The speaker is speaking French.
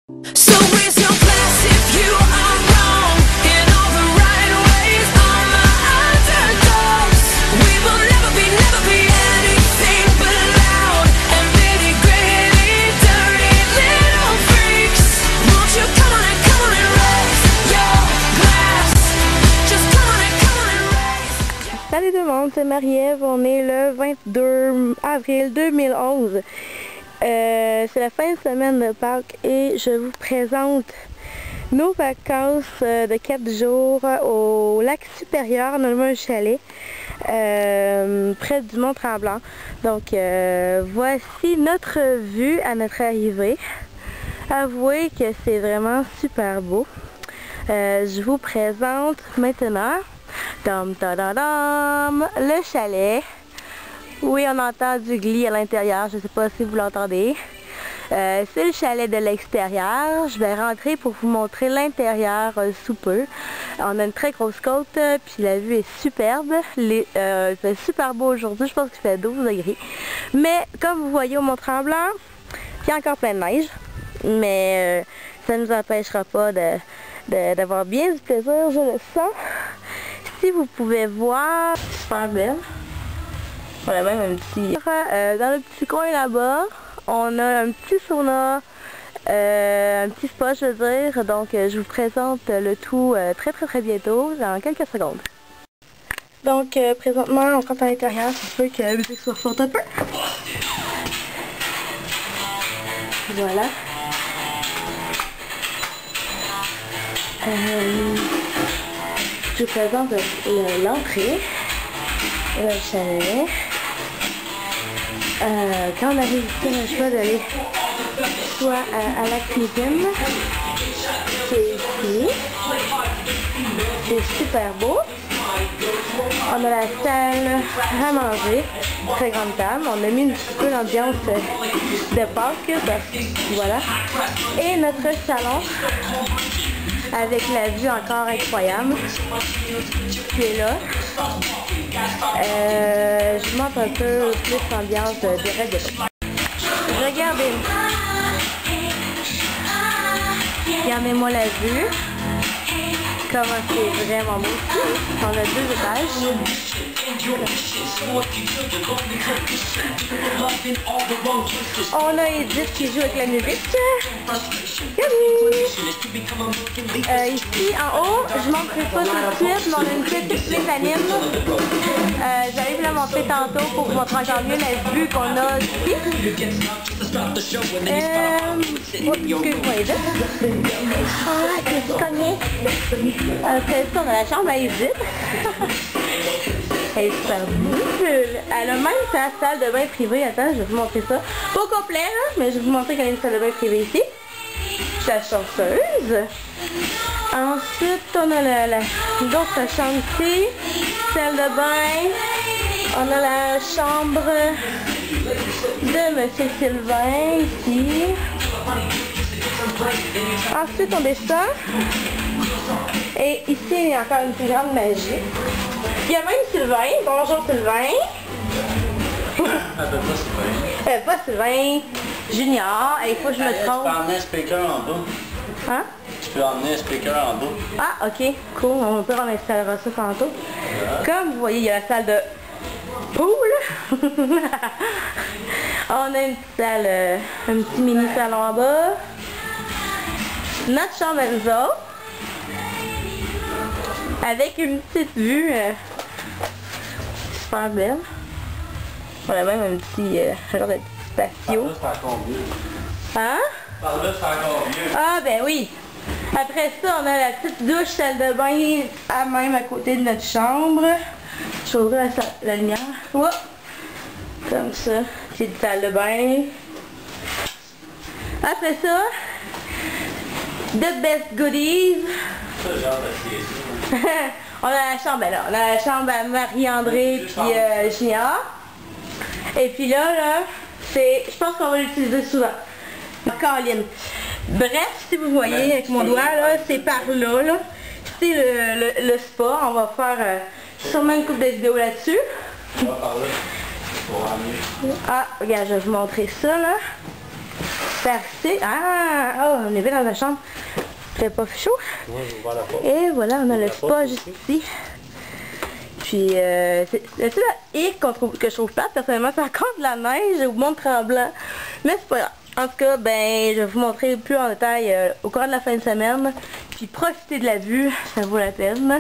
So raise your glass if you are wrong in all the right ways. All my underdogs. We will never be anything but loud and bitty, gritty, dirty little freaks. Won't you come on and raise your glass? Just come on and raise. Salut tout le monde, c'est Marie-Ève. On est le 22 avril 2011. C'est la fin de semaine de Pâques et je vous présente nos vacances de 4 jours au lac supérieur. On a un chalet près du Mont-Tremblant. Donc voici notre vue à notre arrivée. Avouez que c'est vraiment super beau. Je vous présente maintenant le chalet. Oui, on entend du glis à l'intérieur, je ne sais pas si vous l'entendez. C'est le chalet de l'extérieur. Je vais rentrer pour vous montrer l'intérieur sous peu. On a une très grosse côte, puis la vue est superbe. Il fait super beau aujourd'hui, je pense qu'il fait 12 degrés. Mais comme vous voyez au Mont-Tremblant, il y a encore plein de neige. Mais ça ne nous empêchera pas d'avoir bien du plaisir, je le sens. Si vous pouvez voir, super belle. On a même un petit... dans le petit coin là-bas, on a un petit sauna, un petit spa je veux dire. Donc je vous présente le tout très bientôt, dans quelques secondes. Donc présentement on rentre à l'intérieur, c'est sûr que la musique se forte un peu. Voilà. Je vous présente l'entrée, le chalet. Quand on arrive ici, on a le choix d'aller soit à la cuisine, c'est ici, c'est super beau. On a la salle à manger, très grande table, on a mis un petit peu l'ambiance de Pâques, voilà. Et notre salon, avec la vue encore incroyable, qui est là. Je vous montre un peu plus l'ambiance direct de Pâques. Regardez. Regardez-moi la vue. Comment c'est vraiment beau. On a 2 étages. On a Edith qui joue avec la musique. Ici en haut, je ne montrerai pas tout de suite, mais on a une petite mésanine. J'allais vous la montrer tantôt pour vous montrer encore mieux la vue qu'on a ici. Excuse-moi Edith. Ah, qu'est-ce qu'on est? Après ça, on a la chambre à Edith. Elle est super belle. Elle a même sa salle de bain privée. Attends, je vais vous montrer ça. Pas au complet, là, mais je vais vous montrer qu'elle a une salle de bain privée ici. La chanceuse. Ensuite, on a d'autres chambres ici. Salle de bain. On a la chambre de Monsieur Sylvain ici. Ensuite, on descend. Et ici, il y a encore une plus grande magie. Il y a même Sylvain. Bonjour Sylvain. Pas Sylvain. Junior. Il faut que je me trompe. Tu peux emmener un speaker en bas. Hein? Tu peux emmener un speaker en bas. Ah, ok. Cool. On peut en installer ça tantôt. Comme vous voyez, il y a la salle de pool. On a une petite salle, un petit mini salon en bas. Notre chambre à nous autres. Avec une petite vue super belle. On a même un petit genre de petit patio. Par là, c'est encore mieux. Hein? Par là, c'est encore mieux. Ah ben oui. Après ça, on a la petite douche, salle de bain à même à côté de notre chambre. Je vais ouvrir la lumière. Ouah. Comme ça. Petite salle de bain. Après ça, the best goodies. Ça, genre de sieste. On a la chambre, ben là, on a la chambre à Marie-André puis Junior. Et puis là, c'est, je pense qu'on va l'utiliser souvent. Caroline. Bref, si vous voyez avec mon doigt, là, c'est par là. C'est le spa. On va faire sûrement une couple de vidéos là-dessus. Par là, pour amener. Ah, regarde, je vais vous montrer ça, là. parfait. Ah, oh, on est bien dans la chambre. Fait pas chaud. Moi, j'ai ouvert la porte. Et voilà, on a le La spa porte juste aussi. ici. Puis, c'est le seul hic que je trouve plate, personnellement, c'est encore de la neige au Mont-Tremblant. Mais c'est pas grave. En tout cas, ben, je vais vous montrer plus en détail au cours de la fin de semaine. Puis, profitez de la vue, ça vaut la peine.